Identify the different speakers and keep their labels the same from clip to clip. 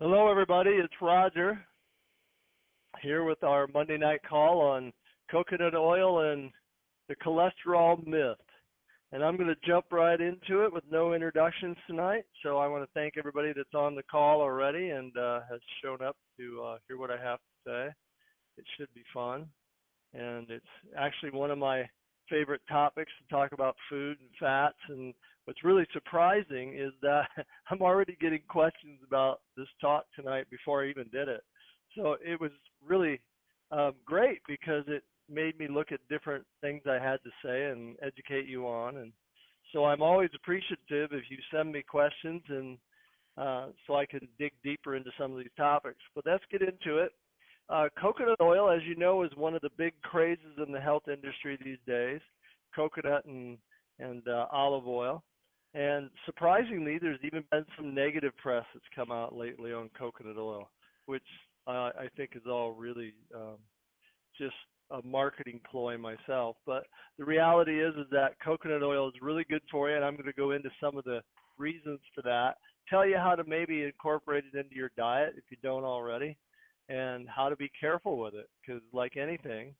Speaker 1: Hello, everybody. It's Roger here with our Monday night call on coconut oil and the cholesterol myth. And I'm going to jump right into it with no introductions tonight. So I want to thank everybody that's on the call already and has shown up to hear what I have to say. It should be fun. And it's actually one of my favorite topics to talk about food and fats. And what's really surprising is that I'm already getting questions about this talk tonight before I even did it. So it was really great because it made me look at different things I had to say and educate you on. And so I'm always appreciative if you send me questions and so I can dig deeper into some of these topics. But let's get into it. Coconut oil, as you know, is one of the big crazes in the health industry these days, coconut and olive oil. And surprisingly, there's even been some negative press that's come out lately on coconut oil, which I think is all really just a marketing ploy myself. But the reality is that coconut oil is really good for you, and I'm going to go into some of the reasons for that, tell you how to maybe incorporate it into your diet if you don't already, and how to be careful with it, because like anything,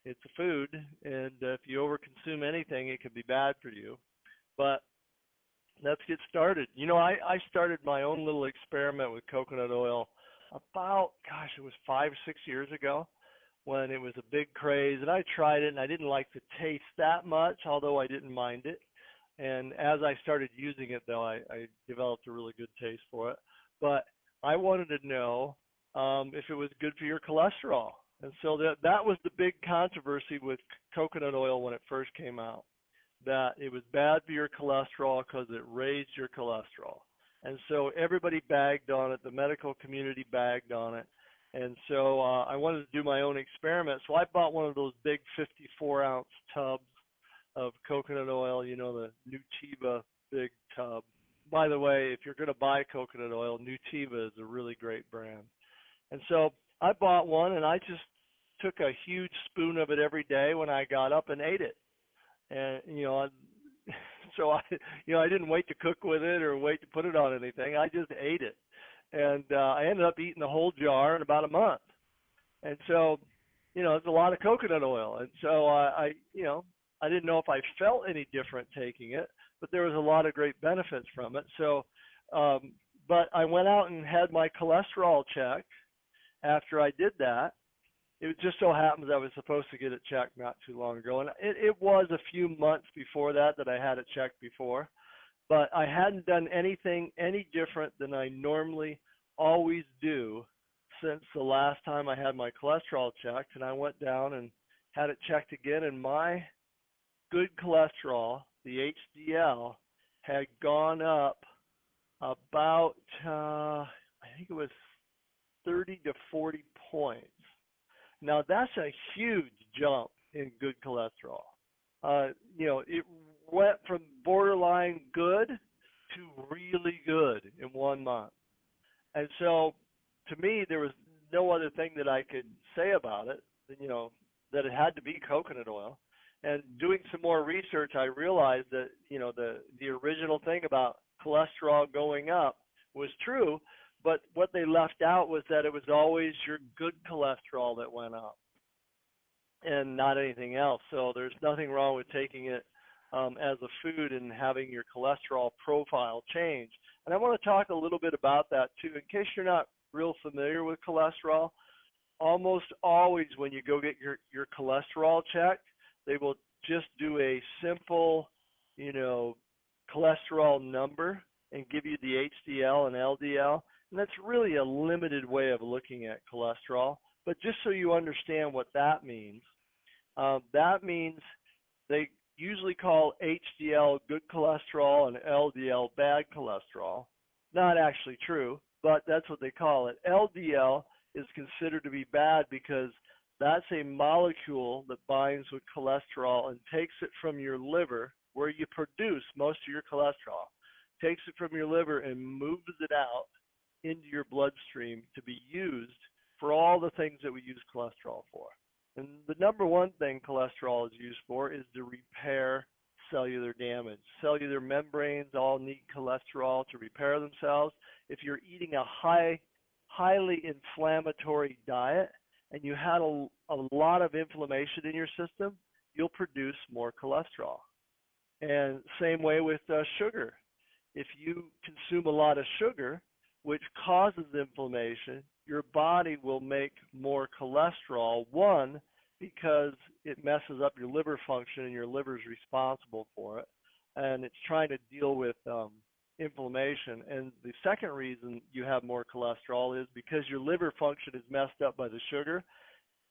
Speaker 1: it's a food, and if you overconsume anything, it can be bad for you. But let's get started. You know, I started my own little experiment with coconut oil about, gosh, it was 5 or 6 years ago when it was a big craze, and I tried it, and I didn't like the taste that much, although I didn't mind it. And as I started using it, though, I developed a really good taste for it. But I wanted to know if it was good for your cholesterol. And so that was the big controversy with coconut oil when it first came out, that it was bad for your cholesterol because it raised your cholesterol. And so everybody bagged on it. The medical community bagged on it. And so I wanted to do my own experiment. So I bought one of those big 54-ounce tubs of coconut oil, you know, the Nutiva big tub. By the way, if you're going to buy coconut oil, Nutiva is a really great brand. And so I bought one, and I just took a huge spoon of it every day when I got up and ate it. And so I didn't wait to cook with it or wait to put it on anything. I just ate it, and I ended up eating the whole jar in about a month. And so, it's a lot of coconut oil. And so I didn't know if I felt any different taking it, but there was a lot of great benefits from it. So, but I went out and had my cholesterol checked. After I did that, it just so happens I was supposed to get it checked not too long ago. And it was a few months before that I had it checked before. But I hadn't done anything any different than I normally always do since the last time I had my cholesterol checked. And I went down and had it checked again. And my good cholesterol, the HDL, had gone up about, I think it was 30 to 40 points. Now, that's a huge jump in good cholesterol. It went from borderline good to really good in 1 month. And so, to me, there was no other thing that I could say about it, that it had to be coconut oil. And doing some more research, I realized that, the original thing about cholesterol going up was true, but what they left out was that it was always your good cholesterol that went up and not anything else. So there's nothing wrong with taking it as a food and having your cholesterol profile change. And I want to talk a little bit about that too. In case you're not real familiar with cholesterol, almost always when you go get your cholesterol checked, they will just do a simple, cholesterol number and give you the HDL and LDL. And that's really a limited way of looking at cholesterol. But just so you understand what that means they usually call HDL good cholesterol and LDL bad cholesterol. Not actually true, but that's what they call it. LDL is considered to be bad because that's a molecule that binds with cholesterol and takes it from your liver, where you produce most of your cholesterol, takes it from your liver and moves it out into your bloodstream to be used for all the things that we use cholesterol for. And the number one thing cholesterol is used for is to repair cellular damage. Cellular membranes all need cholesterol to repair themselves. If you're eating a high highly inflammatory diet and you had a lot of inflammation in your system, you'll produce more cholesterol. And same way with sugar. If you consume a lot of sugar, which causes inflammation, your body will make more cholesterol. One, because it messes up your liver function and your liver is responsible for it. And it's trying to deal with inflammation. And the second reason you have more cholesterol is because your liver function is messed up by the sugar.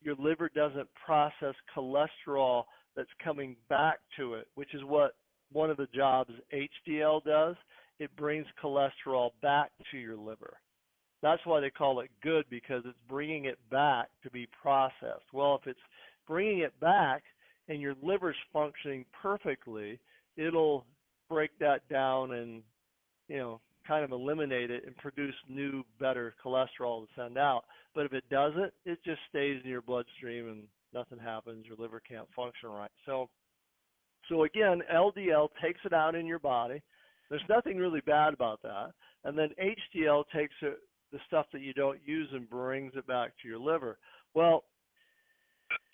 Speaker 1: Your liver doesn't process cholesterol that's coming back to it, which is what one of the jobs HDL does. It brings cholesterol back to your liver. That's why they call it good, because it's bringing it back to be processed. Well, if it's bringing it back and your liver's functioning perfectly, it'll break that down and, kind of eliminate it and produce new, better cholesterol to send out. But if it doesn't, it just stays in your bloodstream and nothing happens. Your liver can't function right. So again, LDL takes it out in your body. There's nothing really bad about that. And then HDL takes it, the stuff that you don't use, and brings it back to your liver. Well,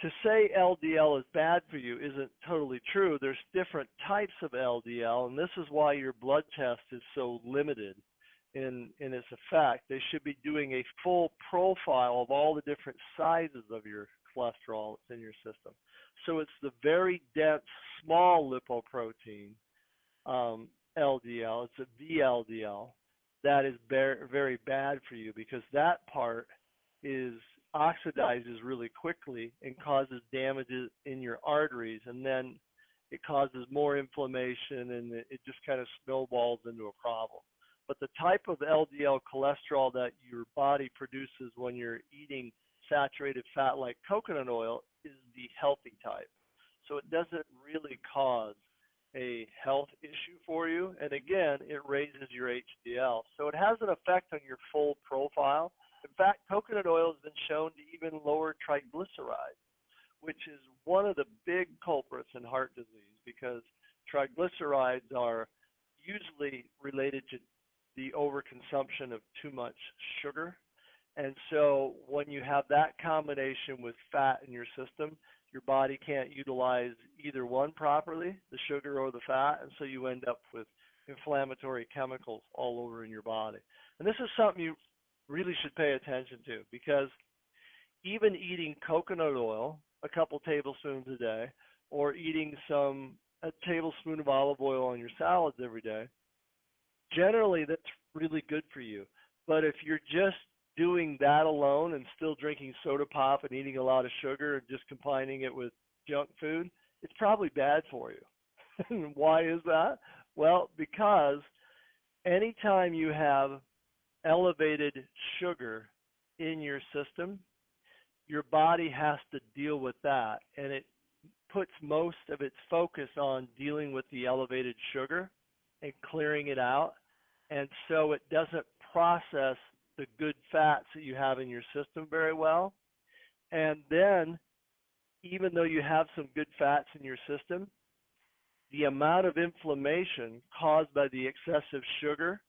Speaker 1: to say LDL is bad for you isn't totally true. There's different types of LDL, and this is why your blood test is so limited in its effect. They should be doing a full profile of all the different sizes of your cholesterol that's in your system. So it's the very dense, small lipoprotein, LDL. It's a VLDL that is very bad for you, because that part oxidizes really quickly and causes damages in your arteries, and then it causes more inflammation, and it just kind of snowballs into a problem. But the type of LDL cholesterol that your body produces when you're eating saturated fat like coconut oil is the healthy type. So it doesn't really cause a health issue for you. And again, it raises your HDL. So it has an effect on your full profile. In fact, coconut oil has been shown to even lower triglycerides, which is one of the big culprits in heart disease, because triglycerides are usually related to the overconsumption of too much sugar. And so when you have that combination with fat in your system, your body can't utilize either one properly, the sugar or the fat, and so you end up with inflammatory chemicals all over in your body. And this is something you really should pay attention to, because even eating coconut oil a couple tablespoons a day, or eating a tablespoon of olive oil on your salads every day, generally that's really good for you. But if you're just doing that alone and still drinking soda pop and eating a lot of sugar and just combining it with junk food, it's probably bad for you. Why is that? Well, because anytime you have elevated sugar in your system, your body has to deal with that, and it puts most of its focus on dealing with the elevated sugar and clearing it out, and so it doesn't process the good fats that you have in your system very well. And then, even though you have some good fats in your system, the amount of inflammation caused by the excessive sugar,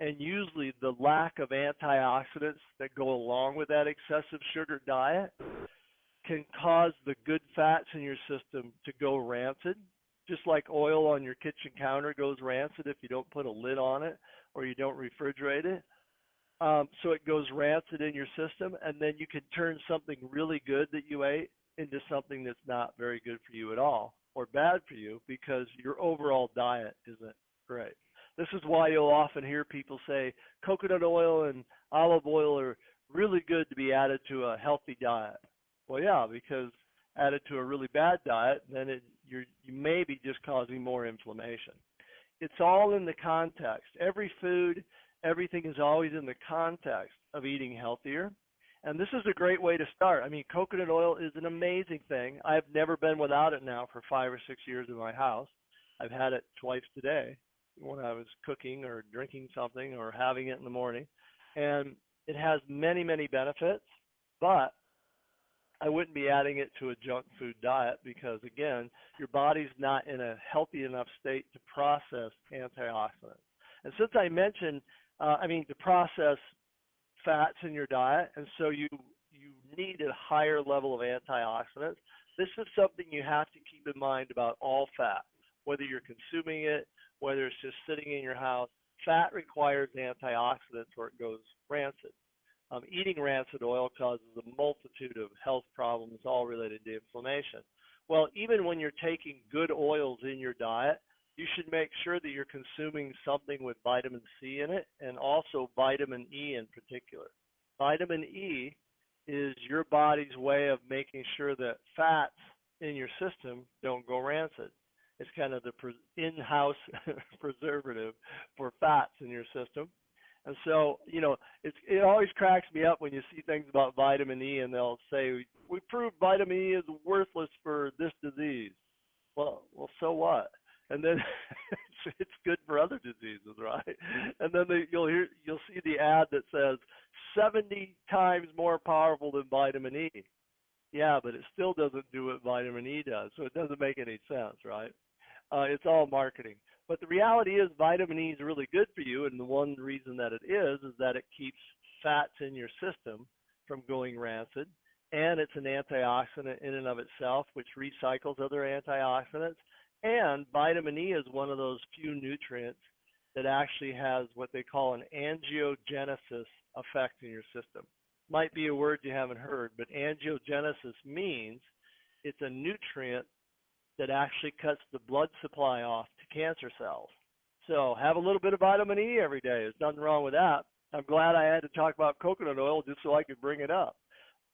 Speaker 1: and usually the lack of antioxidants that go along with that excessive sugar diet, can cause the good fats in your system to go rancid, just like oil on your kitchen counter goes rancid if you don't put a lid on it or you don't refrigerate it. So it goes rancid in your system, and then you can turn something really good that you ate into something that's not very good for you at all, or bad for you, because your overall diet isn't great. This is why you'll often hear people say coconut oil and olive oil are really good to be added to a healthy diet. Well, yeah, because added to a really bad diet, then you may be just causing more inflammation. It's all in the context. Every food, everything is always in the context of eating healthier. And this is a great way to start. I mean, coconut oil is an amazing thing. I've never been without it now for 5 or 6 years in my house. I've had it twice today when I was cooking or drinking something or having it in the morning. And it has many, many benefits, but I wouldn't be adding it to a junk food diet because, again, your body's not in a healthy enough state to process antioxidants. And since I mentioned, to process fats in your diet, and so you need a higher level of antioxidants. This is something you have to keep in mind about all fat, whether you're consuming it, whether it's just sitting in your house. Fat requires antioxidants or it goes rancid. Eating rancid oil causes a multitude of health problems, all related to inflammation. Well, even when you're taking good oils in your diet, you should make sure that you're consuming something with vitamin C in it and also vitamin E in particular. Vitamin E is your body's way of making sure that fats in your system don't go rancid. It's kind of the in-house preservative for fats in your system. And so, it always cracks me up when you see things about vitamin E and they'll say, we proved vitamin E is worthless for this disease. Well, so what? And then it's good for other diseases, right? And then you'll see the ad that says 70 times more powerful than vitamin E. Yeah, but it still doesn't do what vitamin E does, so it doesn't make any sense, right? It's all marketing. But the reality is vitamin E is really good for you, and the one reason that it is that it keeps fats in your system from going rancid, and it's an antioxidant in and of itself, which recycles other antioxidants. And vitamin E is one of those few nutrients that actually has what they call an angiogenesis effect in your system. Might be a word you haven't heard, but angiogenesis means it's a nutrient that actually cuts the blood supply off to cancer cells. So have a little bit of vitamin E every day. There's nothing wrong with that. I'm glad I had to talk about coconut oil just so I could bring it up.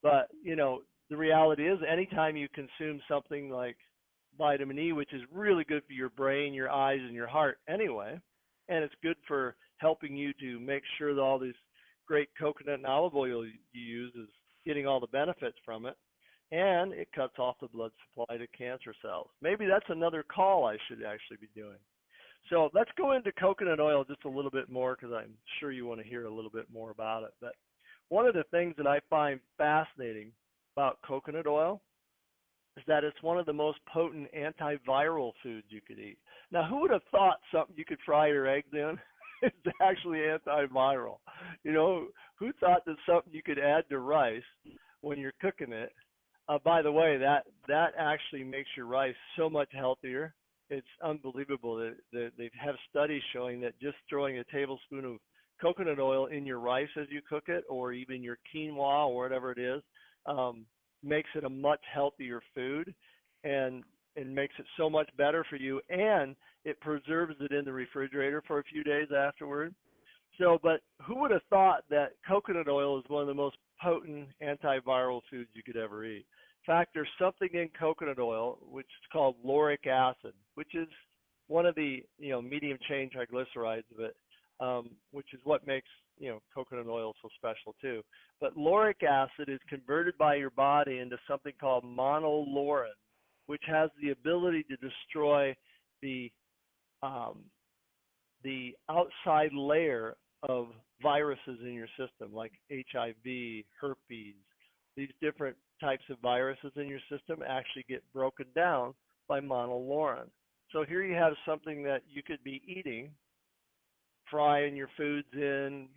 Speaker 1: But, the reality is anytime you consume something like vitamin E, which is really good for your brain, your eyes, and your heart anyway, and it's good for helping you to make sure that all this great coconut and olive oil you use is getting all the benefits from it, and it cuts off the blood supply to cancer cells. Maybe that's another call I should actually be doing. So let's go into coconut oil just a little bit more because I'm sure you want to hear a little bit more about it. But one of the things that I find fascinating about coconut oil is that it's one of the most potent antiviral foods you could eat. Now, who would have thought something you could fry your eggs in is actually antiviral? Who thought that something you could add to rice when you're cooking it? By the way, that actually makes your rice so much healthier. It's unbelievable that they have studies showing that just throwing a tablespoon of coconut oil in your rice as you cook it, or even your quinoa or whatever it is, makes it a much healthier food and makes it so much better for you, and it preserves it in the refrigerator for a few days afterward. So, but who would have thought that coconut oil is one of the most potent antiviral foods you could ever eat? In fact, there's something in coconut oil which is called lauric acid, which is one of the medium chain triglycerides of it, which is what makes coconut oil so special too. But lauric acid is converted by your body into something called monolaurin, which has the ability to destroy the outside layer of viruses in your system, like HIV, herpes. These different types of viruses in your system actually get broken down by monolaurin. So here you have something that you could be eating, frying your foods in,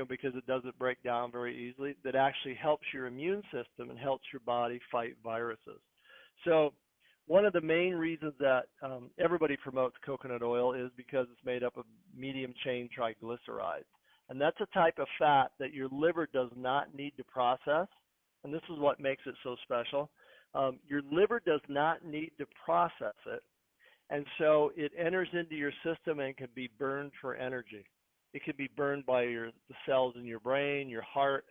Speaker 1: because it doesn't break down very easily, that actually helps your immune system and helps your body fight viruses. So one of the main reasons that everybody promotes coconut oil is because it's made up of medium chain triglycerides. And that's a type of fat that your liver does not need to process. And this is what makes it so special. Your liver does not need to process it. And so it enters into your system and can be burned for energy. It can be burned by the cells in your brain, your heart,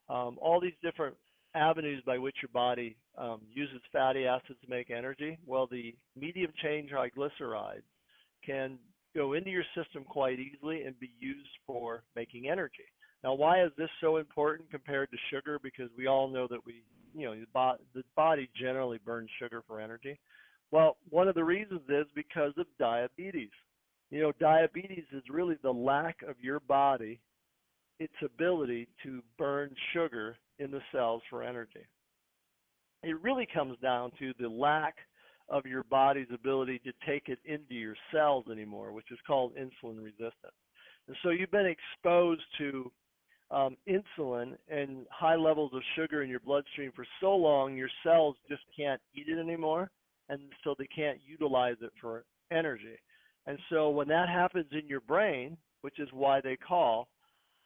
Speaker 1: all these different avenues by which your body uses fatty acids to make energy. Well, the medium chain triglycerides can go into your system quite easily and be used for making energy. Now, why is this so important compared to sugar? Because we all know that the body generally burns sugar for energy. Well, one of the reasons is because of diabetes. Diabetes is really the lack of your body, its ability to burn sugar in the cells for energy. It really comes down to the lack of your body's ability to take it into your cells anymore, which is called insulin resistance. And so you've been exposed to insulin and high levels of sugar in your bloodstream for so long, your cells just can't eat it anymore, and so they can't utilize it for energy. And so when that happens in your brain, which is why they call,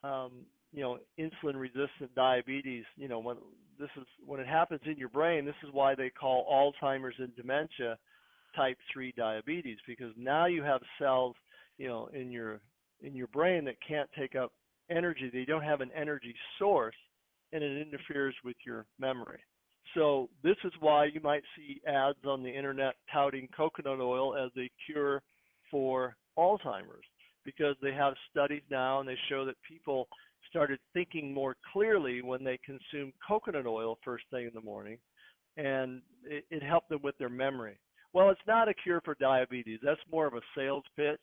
Speaker 1: um, insulin resistant diabetes, when it happens in your brain, this is why they call Alzheimer's and dementia type 3 diabetes, because now you have cells, in your brain that can't take up energy. They don't have an energy source, and it interferes with your memory. So this is why you might see ads on the internet touting coconut oil as a cure for Alzheimer's, because they have studies now and they show that people started thinking more clearly when they consumed coconut oil first thing in the morning, and it helped them with their memory. Well, it's not a cure for diabetes. That's more of a sales pitch,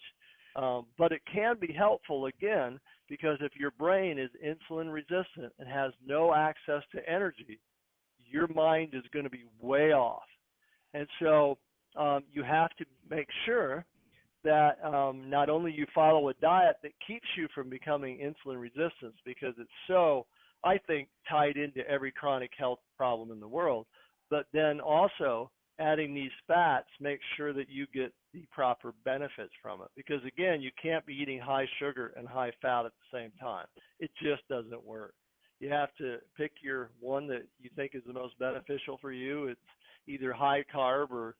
Speaker 1: but it can be helpful, again, because if your brain is insulin resistant and has no access to energy, your mind is going to be way off. And so you have to make sure that not only you follow a diet that keeps you from becoming insulin resistant, because it's so, I think, tied into every chronic health problem in the world, but then also adding these fats makes sure that you get the proper benefits from it. Because again, you can't be eating high sugar and high fat at the same time. It just doesn't work. You have to pick your one that you think is the most beneficial for you. It's either high carb or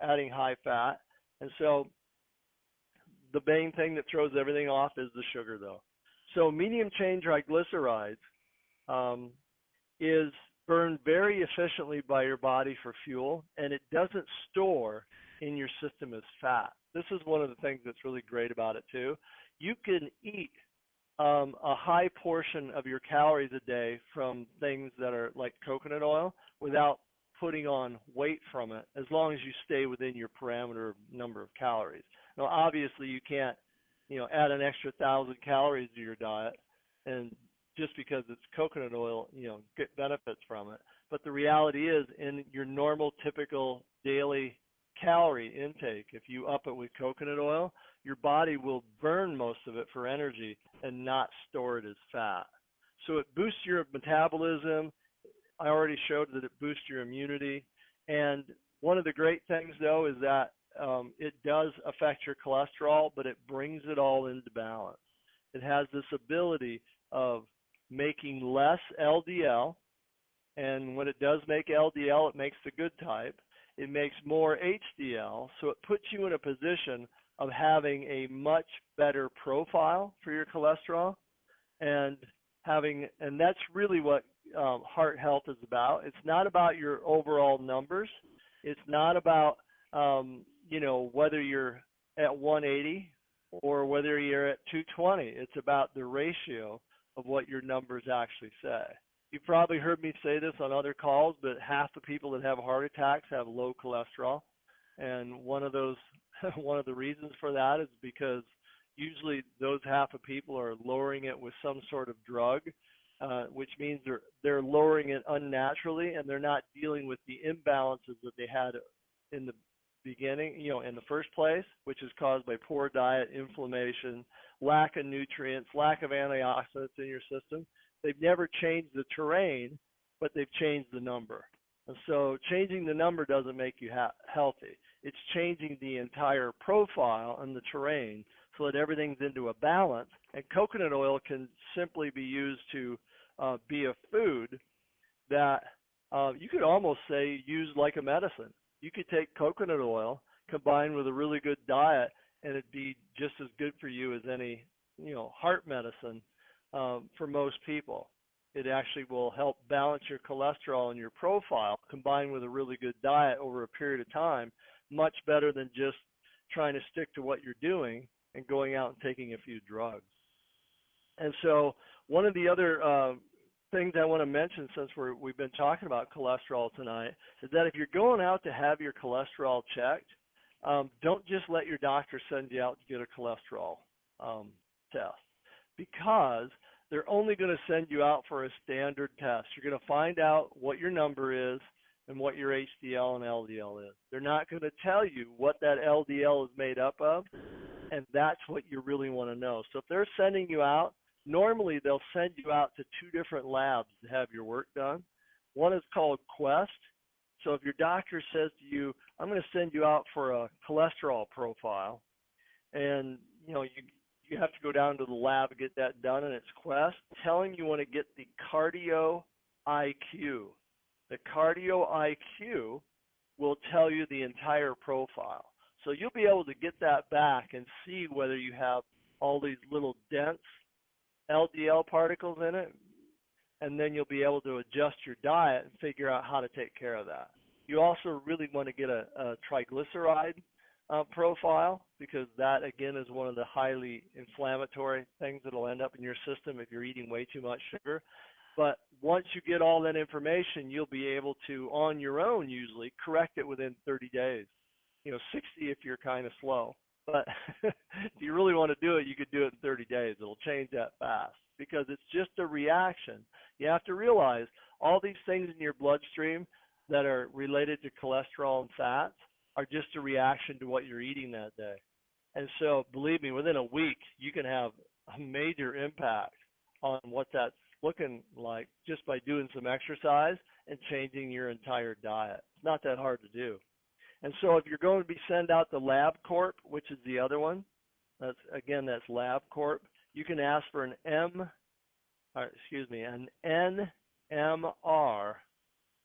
Speaker 1: adding high fat. And so the main thing that throws everything off is the sugar, though. So medium chain triglycerides is burned very efficiently by your body for fuel, and it doesn't store in your system as fat. This is one of the things that's really great about it, too. You can eat a high portion of your calories a day from things that are like coconut oil without putting on weight from it, as long as you stay within your parameter of number of calories. Now, obviously, you can't, add an extra 1,000 calories to your diet, and just because it's coconut oil, get benefits from it. But the reality is, in your normal, typical daily calorie intake, if you up it with coconut oil, your body will burn most of it for energy and not store it as fat. So it boosts your metabolism. I already showed that it boosts your immunity. And one of the great things, though, is that it does affect your cholesterol, but it brings it all into balance. It has this ability of making less LDL, and when it does make LDL, it makes the good type. It makes more HDL, so it puts you in a position of having a much better profile for your cholesterol, and that's really what heart health is about. It's not about your overall numbers. It's not about whether you're at 180 or whether you're at 220. It's about the ratio of what your numbers actually say. You've probably heard me say this on other calls, but half the people that have heart attacks have low cholesterol, and one of the reasons for that is because usually those half of people are lowering it with some sort of drug, which means they're lowering it unnaturally, and they're not dealing with the imbalances that they had in the beginning, in the first place, which is caused by poor diet, inflammation, lack of nutrients, lack of antioxidants in your system. They've never changed the terrain, but they've changed the number. And so changing the number doesn't make you healthy. It's changing the entire profile and the terrain so that everything's into a balance. And coconut oil can simply be used to be a food that you could almost say used like a medicine. You could take coconut oil combined with a really good diet, and it'd be just as good for you as any heart medicine for most people. It actually will help balance your cholesterol and your profile combined with a really good diet over a period of time, much better than just trying to stick to what you're doing and going out and taking a few drugs. And so one of the other things I want to mention, since we've been talking about cholesterol tonight, is that if you're going out to have your cholesterol checked, don't just let your doctor send you out to get a cholesterol test, because they're only going to send you out for a standard test. You're going to find out what your number is and what your HDL and LDL is. They're not going to tell you what that LDL is made up of, and that's what you really want to know. So if they're sending you out Normally, they'll send you out to two different labs to have your work done. One is called Quest. So if your doctor says to you, I'm going to send you out for a cholesterol profile, and you have to go down to the lab and get that done, and it's Quest, tell him you want to get the cardio IQ. The cardio IQ will tell you the entire profile. So you'll be able to get that back and see whether you have all these little dense LDL particles in it, and then you'll be able to adjust your diet and figure out how to take care of that. You also really want to get a triglyceride profile, because that, again, is one of the highly inflammatory things that will end up in your system if you're eating way too much sugar. But once you get all that information, you'll be able to, on your own usually, correct it within 30 days. 60 if you're kind of slow. But if you really want to do it, you could do it in 30 days. It'll change that fast because it's just a reaction. You have to realize all these things in your bloodstream that are related to cholesterol and fats are just a reaction to what you're eating that day. And so, believe me, within a week, you can have a major impact on what that's looking like just by doing some exercise and changing your entire diet. It's not that hard to do. And so if you're going to be sent out to LabCorp, which is the other one, that's LabCorp, you can ask for an NMR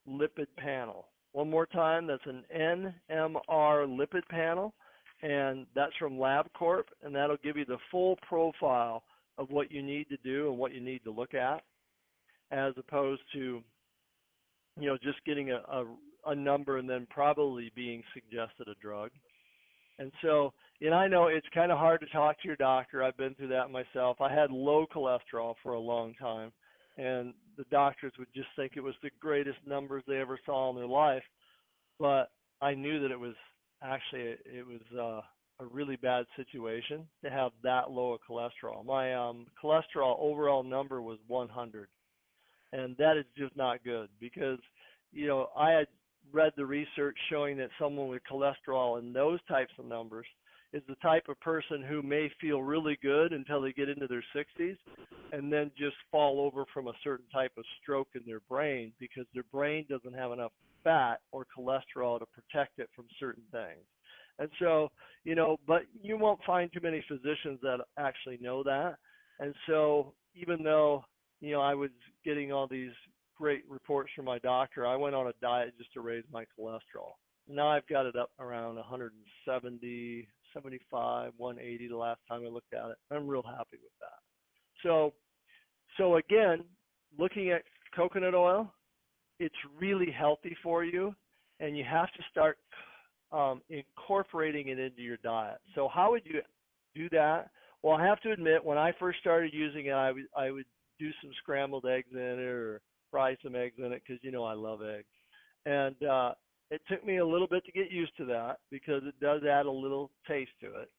Speaker 1: lipid panel. One more time, that's an NMR lipid panel, and that's from LabCorp, and that'll give you the full profile of what you need to do and what you need to look at, as opposed to just getting a number and then probably being suggested a drug. And so, I know it's kind of hard to talk to your doctor. I've been through that myself. I had low cholesterol for a long time, and the doctors would just think it was the greatest numbers they ever saw in their life. But I knew that it was a really bad situation to have that low of cholesterol. My cholesterol overall number was 100. And that is just not good because, I had read the research showing that someone with cholesterol in those types of numbers is the type of person who may feel really good until they get into their 60s and then just fall over from a certain type of stroke in their brain because their brain doesn't have enough fat or cholesterol to protect it from certain things. And so, but you won't find too many physicians that actually know that. And so even though I was getting all these great reports from my doctor, I went on a diet just to raise my cholesterol. Now I've got it up around 170, 75, 180 the last time I looked at it. I'm real happy with that. So again, looking at coconut oil, it's really healthy for you, and you have to start incorporating it into your diet. So how would you do that? Well, I have to admit, when I first started using it, I would do some scrambled eggs in it or fry some eggs in it because I love eggs. And it took me a little bit to get used to that because it does add a little taste to it.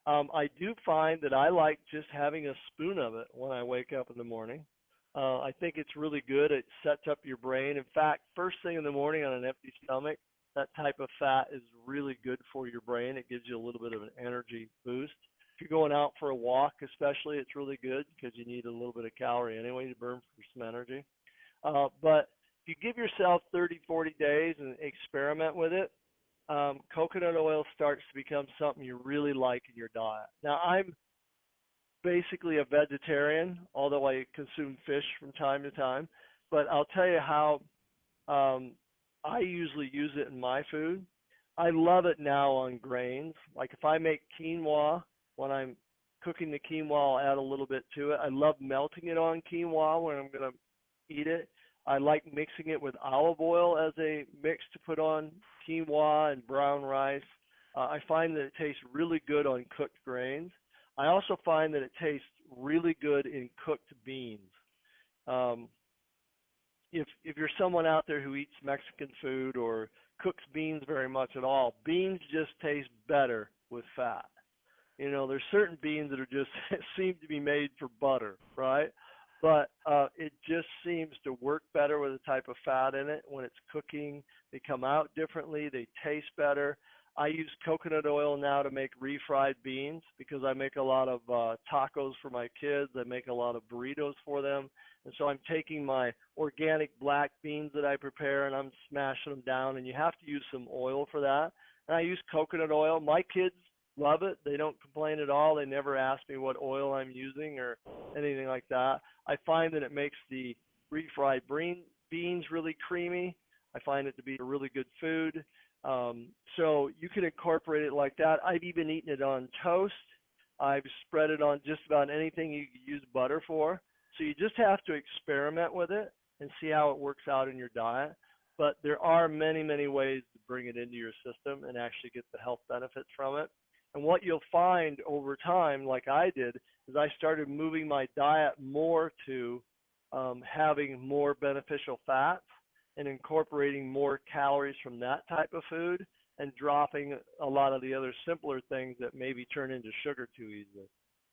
Speaker 1: I do find that I like just having a spoon of it when I wake up in the morning. I think it's really good. It sets up your brain. In fact, first thing in the morning on an empty stomach, that type of fat is really good for your brain. It gives you a little bit of an energy boost. If you're going out for a walk especially, it's really good because you need a little bit of calorie anyway to burn for some energy. But if you give yourself 30, 40 days and experiment with it, coconut oil starts to become something you really like in your diet. Now, I'm basically a vegetarian, although I consume fish from time to time. But I'll tell you how I usually use it in my food. I love it now on grains. Like if I make quinoa, when I'm cooking the quinoa, I'll add a little bit to it. I love melting it on quinoa when I'm going to eat it. I like mixing it with olive oil as a mix to put on quinoa and brown rice. I find that it tastes really good on cooked grains. I also find that it tastes really good in cooked beans. If you're someone out there who eats Mexican food or cooks beans very much at all, beans just taste better with fat. There's certain beans that are just seem to be made for butter, right? But it just seems to work better with a type of fat in it. When it's cooking, they come out differently. They taste better. I use coconut oil now to make refried beans because I make a lot of tacos for my kids. I make a lot of burritos for them. And so I'm taking my organic black beans that I prepare and I'm smashing them down. And you have to use some oil for that. And I use coconut oil. My kids love it. They don't complain at all. They never ask me what oil I'm using or anything like that. I find that it makes the refried beans really creamy. I find it to be a really good food. So you can incorporate it like that. I've even eaten it on toast. I've spread it on just about anything you could use butter for. So you just have to experiment with it and see how it works out in your diet. But there are many, many ways to bring it into your system and actually get the health benefits from it. And what you'll find over time, like I did, is I started moving my diet more to having more beneficial fats and incorporating more calories from that type of food and dropping a lot of the other simpler things that maybe turn into sugar too easily.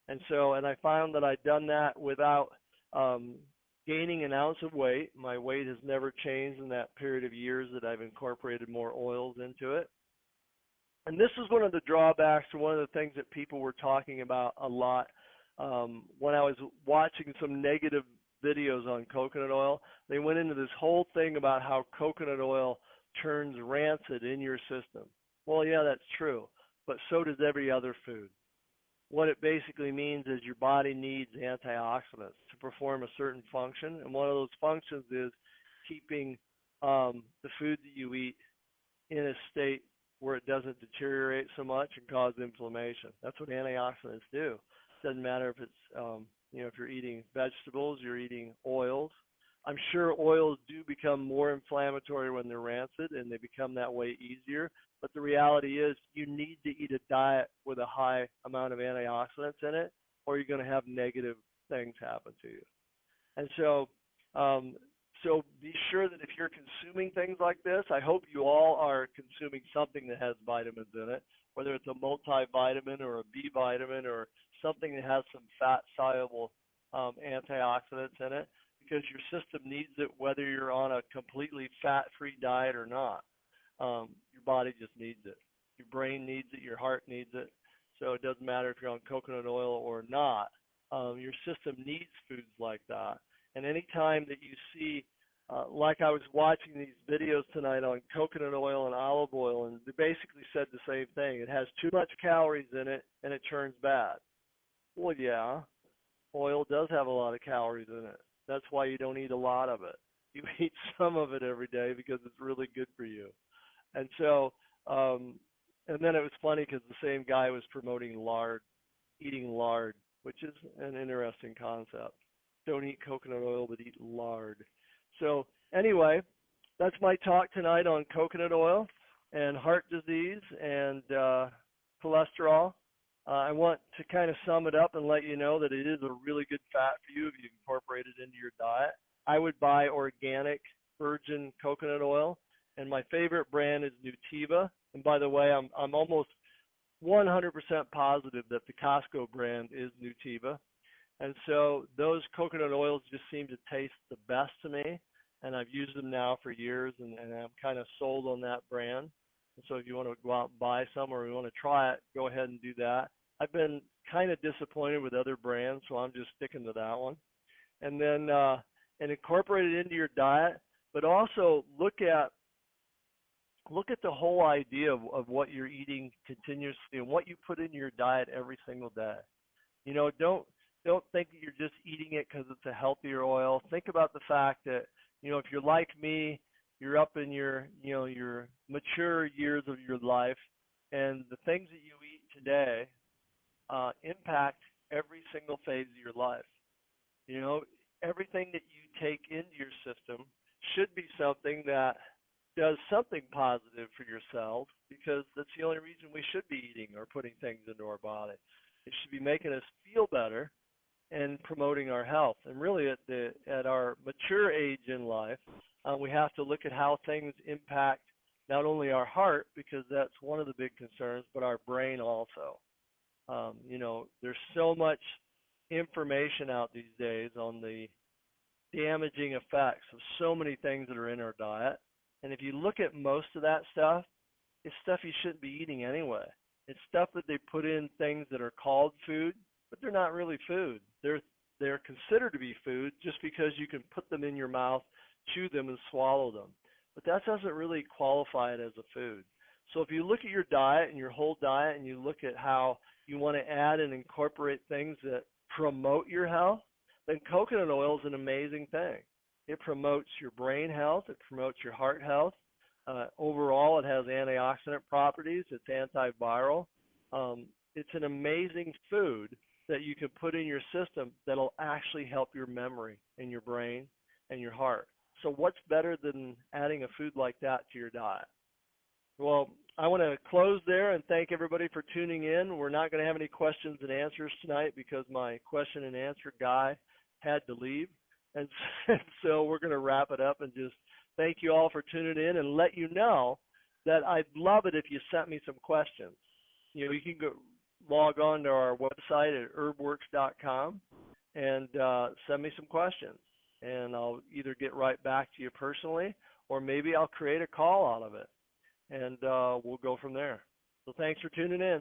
Speaker 1: And I found that I'd done that without gaining an ounce of weight. My weight has never changed in that period of years that I've incorporated more oils into it. And this is one of the drawbacks, or one of the things that people were talking about a lot when I was watching some negative videos on coconut oil. They went into this whole thing about how coconut oil turns rancid in your system. Well, yeah, that's true, but so does every other food. What it basically means is your body needs antioxidants to perform a certain function, and one of those functions is keeping the food that you eat in a state where it doesn't deteriorate so much and cause inflammation. That's what antioxidants do. It doesn't matter if it's if you're eating vegetables, you're eating oils. I'm sure oils do become more inflammatory when they're rancid, and they become that way easier. But the reality is you need to eat a diet with a high amount of antioxidants in it, or you're going to have negative things happen to you. And so be sure that if you're consuming things like this, I hope you all are consuming something that has vitamins in it, whether it's a multivitamin or a B vitamin or something that has some fat-soluble antioxidants in it, because your system needs it whether you're on a completely fat-free diet or not. Your body just needs it. Your brain needs it. Your heart needs it. So it doesn't matter if you're on coconut oil or not. Your system needs foods like that. And anytime that you see, like I was watching these videos tonight on coconut oil and olive oil, and they basically said the same thing. It has too much calories in it, and it turns bad. Well, yeah, oil does have a lot of calories in it. That's why you don't eat a lot of it. You eat some of it every day because it's really good for you. And so, and then it was funny because the same guy was promoting lard, eating lard, which is an interesting concept. Don't eat coconut oil, but eat lard. So anyway, that's my talk tonight on coconut oil and heart disease and cholesterol. I want to kind of sum it up and let you know that it is a really good fat for you if you incorporate it into your diet. I would buy organic virgin coconut oil, and my favorite brand is Nutiva. And by the way, I'm almost 100% positive that the Costco brand is Nutiva. And so those coconut oils just seem to taste the best to me, and I've used them now for years, and I'm kind of sold on that brand. And so if you want to go out and buy some or you want to try it, go ahead and do that. I've been kind of disappointed with other brands, so I'm just sticking to that one. And then and incorporate it into your diet, but also look at the whole idea of what you're eating continuously and what you put in your diet every single day. You know, don't think that you're just eating it because it's a healthier oil. Think about the fact that, you know, if you're like me, you're up in your mature years of your life, and the things that you eat today impact every single phase of your life. You know, everything that you take into your system should be something that does something positive for your cells, because that's the only reason we should be eating or putting things into our body. It should be making us feel better and promoting our health. And really at our mature age in life, we have to look at how things impact not only our heart, because that's one of the big concerns, but our brain also. You know, there's so much information out these days on the damaging effects of so many things that are in our diet. And if you look at most of that stuff, it's stuff you shouldn't be eating anyway. It's stuff that they put in things that are called food, but they're not really food. They're considered to be food just because you can put them in your mouth, chew them, and swallow them. But that doesn't really qualify it as a food. So if you look at your diet and your whole diet and you look at how you want to add and incorporate things that promote your health, then coconut oil is an amazing thing. It promotes your brain health. It promotes your heart health. Overall, it has antioxidant properties. It's antiviral. It's an amazing food that you can put in your system that'll actually help your memory and your brain and your heart. So what's better than adding a food like that to your diet? Well, I want to close there and thank everybody for tuning in. We're not going to have any questions and answers tonight because my question and answer guy had to leave. And so we're going to wrap it up and just thank you all for tuning in and let you know that I'd love it if you sent me some questions. You can go log on to our website at HerbWorks.com and send me some questions. And I'll either get right back to you personally or maybe I'll create a call out of it. And we'll go from there. So thanks for tuning in.